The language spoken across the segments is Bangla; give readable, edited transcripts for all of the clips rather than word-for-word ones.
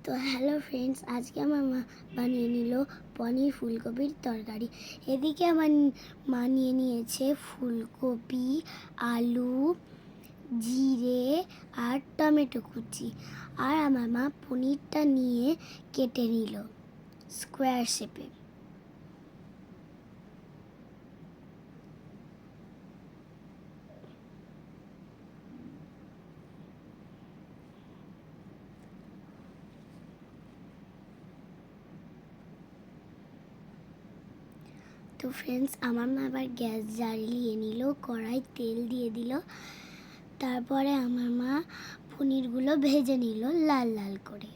তো হ্যালো ফ্রেন্ডস, আজকে আমার মা বানিয়ে নিল পনির ফুলকপির তরকারি। এদিকে আমার মা নিয়ে নিয়েছে ফুলকপি, আলু, জিরে আর টমেটো কুচি। আর আমার মা পনিরটা নিয়ে কেটে নিল স্কোয়ার শেপে। তো ফ্রেন্ডস, আমার মা আবার গ্যাস জ্বালিয়ে নিল, কড়াই তেল দিয়ে দিল। তারপরে আমার মা পনিরগুলো ভেজে নিল লাল লাল করে।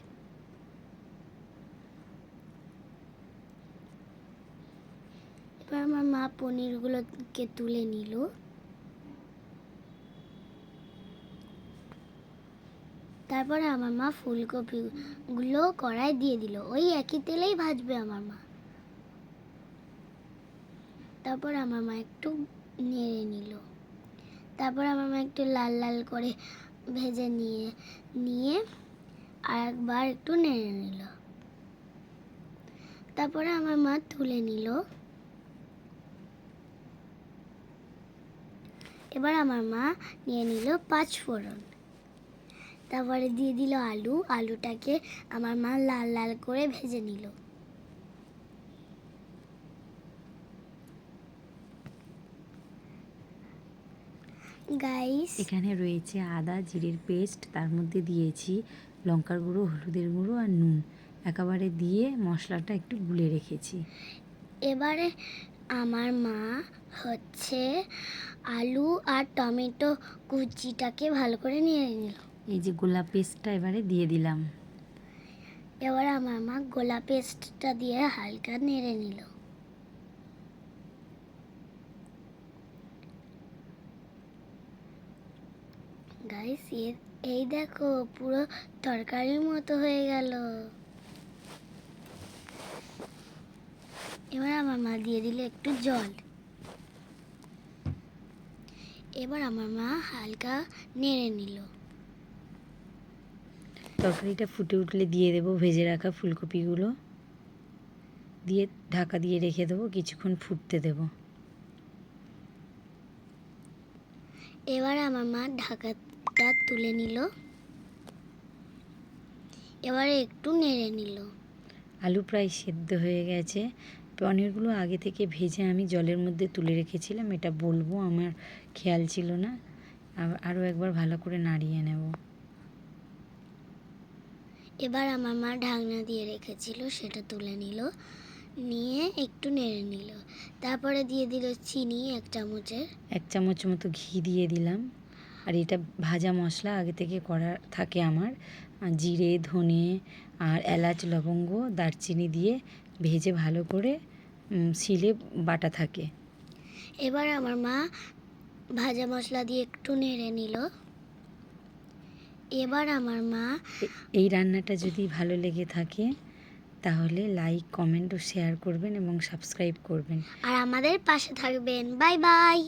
এবার আমার মা পনিরগুলোকে তুলে নিল। তারপরে আমার মা ফুলকপিগুলো কড়াই দিয়ে দিল, ওই একই তেলেই ভাজবে আমার মা। তারপর আমার মা একটু নেড়ে নিল। তারপর আমার মা একটু লাল লাল করে ভেজে নিয়ে আর একবার একটু নেড়ে নিল। তারপরে আমার মা তুলে নিল। এবার আমার মা নিয়ে নিল 5 ফোড়ন। তারপরে দিয়ে দিল আলুটাকে আমার মা লাল লাল করে ভেজে নিল। গাইস, এখানে রয়েছে আদা জিরের পেস্ট, তার মধ্যে দিয়েছি লঙ্কার গুঁড়ো, হলুদের গুঁড়ো আর নুন। একেবারে দিয়ে মশলাটা একটু গুলে রেখেছি। এবারে আমার মা আলু আর টমেটো কুচিটাকে ভালো করে নিয়ে নিল। এই যে গোলা পেস্টটা এবারে দিয়ে দিলাম। এবার আমার মা গোলা পেস্টটা দিয়ে হালকা নেড়ে নিল। গাইস, এই দেখো, পুরো তরকারির মতো হয়ে গেল। এবার আমার মা দিয়ে দিল একটু জল। এবার আমার মা হালকা নেড়ে নিল। তরকারিটা ফুটে উঠলে দিয়ে দেবো ভেজে রাখা ফুলকপিগুলো, দিয়ে ঢাকা দিয়ে রেখে দেবো, কিছুক্ষণ ফুটতে দেবো। এবার আমার মা ঢাকাটা তুলে নিল। এবারে একটু নেড়ে নিল। আলু প্রায় সেদ্ধ হয়ে গেছে। পনিরগুলো আগে থেকে ভেজে আমি জলের মধ্যে তুলে রেখেছিলাম, এটা বলবো আমার খেয়াল ছিল না। আরও একবার ভালো করে নাড়িয়ে নেব। এবার আমার মা ঢাকনা দিয়ে রেখেছিল, সেটা তুলে নিল, নিয়ে একটু নেড়ে নিল। তারপরে দিয়ে দিল চিনি 1 চামচের। 1 চামচ মতো ঘি দিয়ে দিলাম। আর এটা ভাজা মশলা আগে থেকে করা থাকে আমার, জিরে, ধনে আর এলাচ, লবঙ্গ, দারচিনি দিয়ে ভেজে ভালো করে শিলে বাটা থাকে। এবার আমার মা ভাজা মশলা দিয়ে একটু নেড়ে নিল। এবার আমার মা এই রান্নাটা যদি ভালো লেগে থাকে তাহলে লাইক, কমেন্ট ও শেয়ার করবেন এবং সাবস্ক্রাইব করবেন। আর আমাদের পাশে থাকবেন। Bye bye.